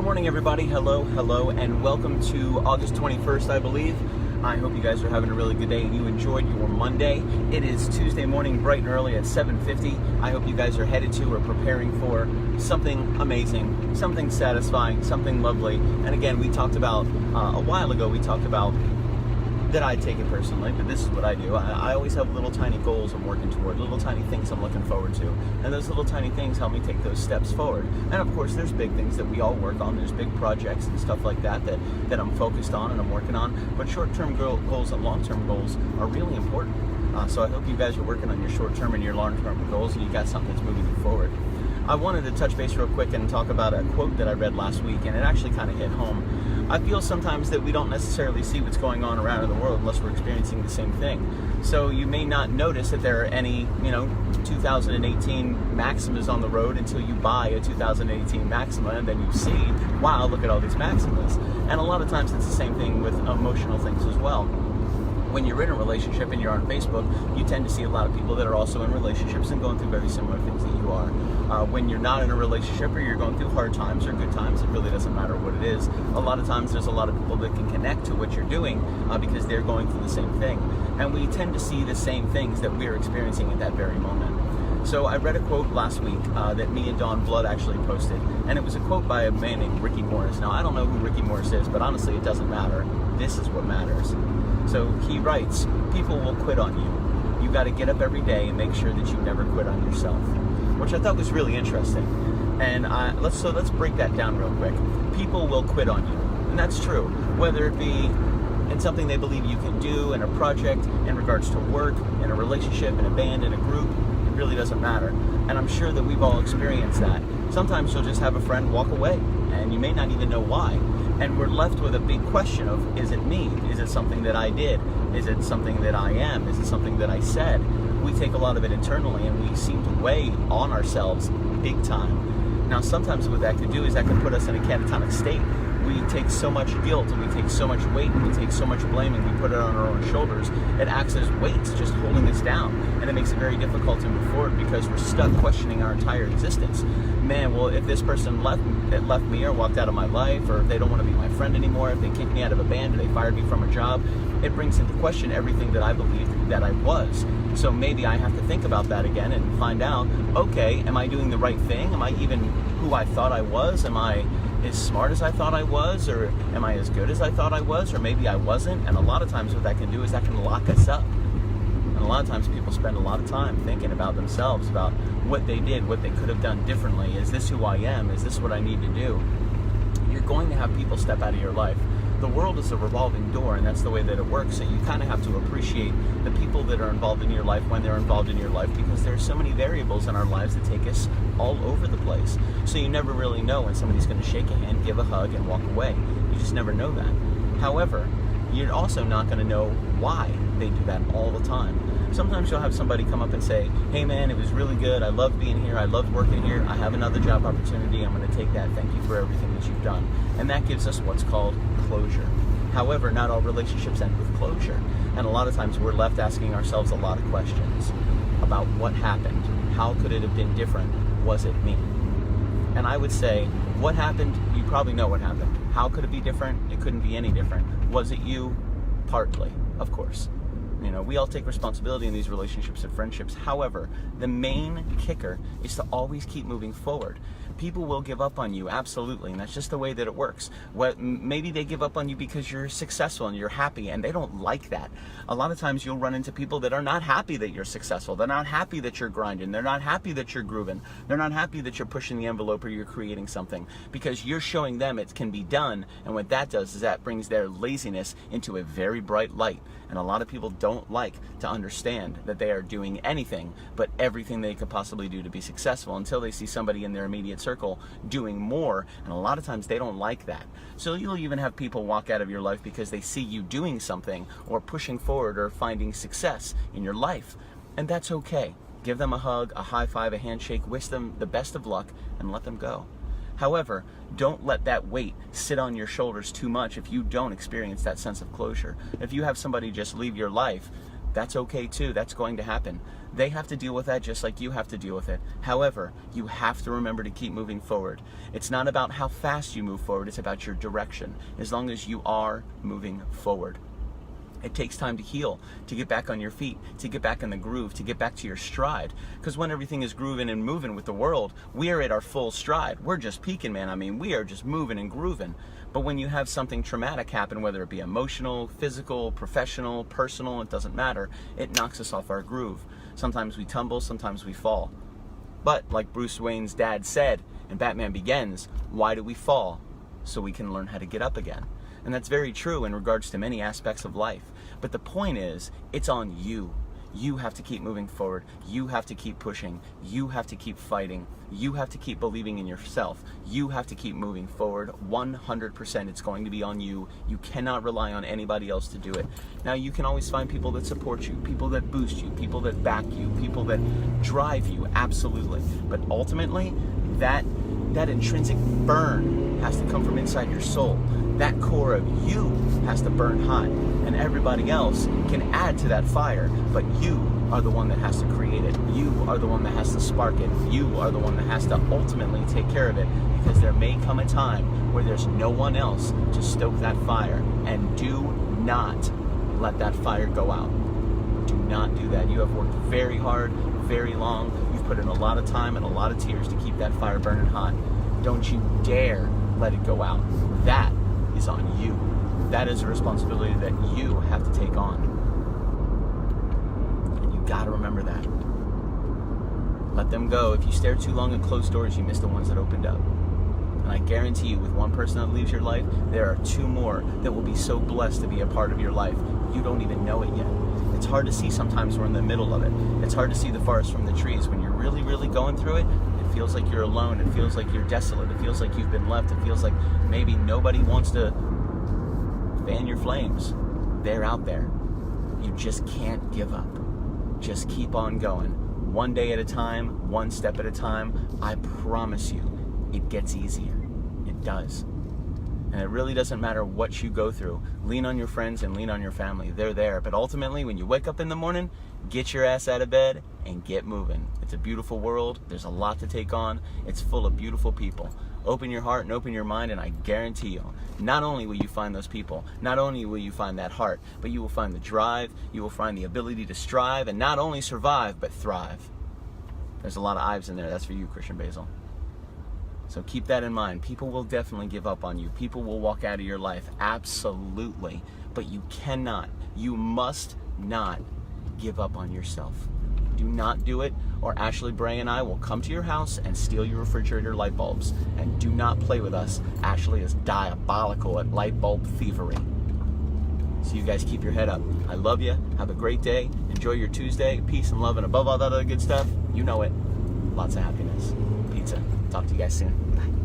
Good morning, everybody. Hello, and welcome to August 21st, I believe. I hope you guys are having a really good day and you enjoyed your Monday. It is Tuesday morning, bright and early at 7:50. I hope you guys are headed to or preparing for something amazing, something satisfying, something lovely. And again, we talked about, a while ago, we talked about that I take it personally, but this is what I do. I always have little tiny goals I'm working toward, little tiny things I'm looking forward to. And those little tiny things help me take those steps forward. And of course, there's big things that we all work on. There's big projects and stuff like that I'm focused on and I'm working on. But short-term goals and long-term goals are really important. So I hope you guys are working on your short-term and your long-term goals and you got something that's moving you forward. I wanted to touch base real quick and talk about a quote that I read last week, and it actually kind of hit home. I feel sometimes that we don't necessarily see what's going on around in the world unless we're experiencing the same thing. So you may not notice that there are any, 2018 Maximas on the road until you buy a 2018 Maxima, and then you see, wow, look at all these Maximas. And a lot of times it's the same thing with emotional things as well. When you're in a relationship and you're on Facebook, you tend to see a lot of people that are also in relationships and going through very similar things that you are. When you're not in a relationship or you're going through hard times or good times, it really doesn't matter what it is. A lot of times there's a lot of people that can connect to what you're doing because they're going through the same thing. And we tend to see the same things that we're experiencing at that very moment. So I read a quote last week that me and Dawn Blood actually posted, and it was a quote by a man named Ricky Morris. Now, I don't know who Ricky Morris is, but honestly, it doesn't matter. This is what matters. So he writes, people will quit on you. You got to get up every day and make sure that you never quit on yourself, which I thought was really interesting. And let's break that down real quick. People will quit on you, and that's true, whether it be in something they believe you can do, in a project, in regards to work, in a relationship, in a band, in a group. It really doesn't matter. And I'm sure that we've all experienced that. Sometimes you'll just have a friend walk away, and you may not even know why. And we're left with a big question of, is it me? Is it something that I did? Is it something that I am? Is it something that I said? We take a lot of it internally, and we seem to weigh on ourselves big time. Now, sometimes what that could do is that could put us in a catatonic state. We take so much guilt, and we take so much weight, and we take so much blame, and we put it on our own shoulders. It acts as weights, just holding us down, and it makes it very difficult to move forward because we're stuck questioning our entire existence. Man, well, if this person left me or walked out of my life, or if they don't want to be my friend anymore, if they kicked me out of a band, or they fired me from a job, it brings into question everything that I believed that I was. So maybe I have to think about that again and find out, okay, am I doing the right thing? Am I even who I thought I was? Am I as smart as I thought I was, or am I as good as I thought I was, or maybe I wasn't? And a lot of times what that can do is that can lock us up. And a lot of times people spend a lot of time thinking about themselves, about what they did, what they could have done differently. Is this who I am? Is this what I need to do? You're going to have people step out of your life. The world is a revolving door, and that's the way that it works. So you kind of have to appreciate the people that are involved in your life when they're involved in your life, because there are so many variables in our lives that take us all over the place. So you never really know when somebody's going to shake a hand, give a hug, and walk away. You just never know that. However, you're also not going to know why they do that all the time. Sometimes you'll have somebody come up and say, hey man, it was really good. I loved being here. I loved working here. I have another job opportunity. I'm going to take that. Thank you for everything that you've done. And that gives us what's called closure. However, not all relationships end with closure. And a lot of times we're left asking ourselves a lot of questions about what happened. How could it have been different? Was it me? And I would say, what happened? You probably know what happened. How could it be different? It couldn't be any different. Was it you? Partly, of course. We all take responsibility in these relationships and friendships. However, the main kicker is to always keep moving forward. People will give up on you, absolutely, and that's just the way that it works. Maybe they give up on you because you're successful and you're happy, and they don't like that. A lot of times you'll run into people that are not happy that you're successful. They're not happy that you're grinding. They're not happy that you're grooving. They're not happy that you're pushing the envelope or you're creating something, because you're showing them it can be done, and what that does is that brings their laziness into a very bright light. And a lot of people don't like to understand that they are doing anything but everything they could possibly do to be successful until they see somebody in their immediate circle doing more, and a lot of times they don't like that. So you'll even have people walk out of your life because they see you doing something or pushing forward or finding success in your life, and that's okay. Give them a hug, a high five, a handshake, wish them the best of luck, and let them go. However, don't let that weight sit on your shoulders too much if you don't experience that sense of closure. If you have somebody just leave your life, That's okay too. That's going to happen. They have to deal with that just like you have to deal with it. However, you have to remember to keep moving forward. It's not about how fast you move forward, it's about your direction, as long as you are moving forward. It takes time to heal, to get back on your feet, to get back in the groove, to get back to your stride. Because when everything is grooving and moving with the world, we are at our full stride. We're just peaking, man. I mean, we are just moving and grooving. But when you have something traumatic happen, whether it be emotional, physical, professional, personal, it doesn't matter, it knocks us off our groove. Sometimes we tumble, sometimes we fall. But like Bruce Wayne's dad said in Batman Begins, why do we fall? So we can learn how to get up again. And that's very true in regards to many aspects of life. But the point is, it's on you. You have to keep moving forward. You have to keep pushing. You have to keep fighting. You have to keep believing in yourself. You have to keep moving forward. 100% it's going to be on you. You cannot rely on anybody else to do it. Now, you can always find people that support you, people that boost you, people that back you, people that drive you, absolutely. But ultimately, that intrinsic burn has to come from inside your soul. That core of you has to burn hot, and everybody else can add to that fire, but you are the one that has to create it. You are the one that has to spark it. You are the one that has to ultimately take care of it, because there may come a time where there's no one else to stoke that fire, and do not let that fire go out. Do not do that. You have worked very hard, very long. You've put in a lot of time and a lot of tears to keep that fire burning hot. Don't you dare let it go out. That is on you. That is a responsibility that you have to take on. And you gotta remember that. Let them go. If you stare too long at closed doors, you miss the ones that opened up. And I guarantee you, with one person that leaves your life, there are two more that will be so blessed to be a part of your life. You don't even know it yet. It's hard to see sometimes we're in the middle of it. It's hard to see the forest from the trees. When you're really, really going through it, it feels like you're alone. It feels like you're desolate. It feels like you've been left. It feels like maybe nobody wants to fan your flames. They're out there. You just can't give up. Just keep on going. One day at a time, one step at a time. I promise you, it gets easier. It does. And it really doesn't matter what you go through. Lean on your friends and lean on your family. They're there. But ultimately, when you wake up in the morning, get your ass out of bed and get moving. It's a beautiful world. There's a lot to take on. It's full of beautiful people. Open your heart and open your mind, and I guarantee you, not only will you find those people, not only will you find that heart, but you will find the drive, you will find the ability to strive, and not only survive, but thrive. There's a lot of Ives in there. That's for you, Christian Basil. So keep that in mind. People will definitely give up on you. People will walk out of your life. Absolutely. But you cannot, you must not give up on yourself. Do not do it, or Ashley Bray and I will come to your house and steal your refrigerator light bulbs. And do not play with us. Ashley is diabolical at light bulb thievery. So you guys keep your head up. I love you. Have a great day. Enjoy your Tuesday. Peace and love, and above all that other good stuff, you know it. Lots of happiness. Pizza. Talk to you guys soon. Bye.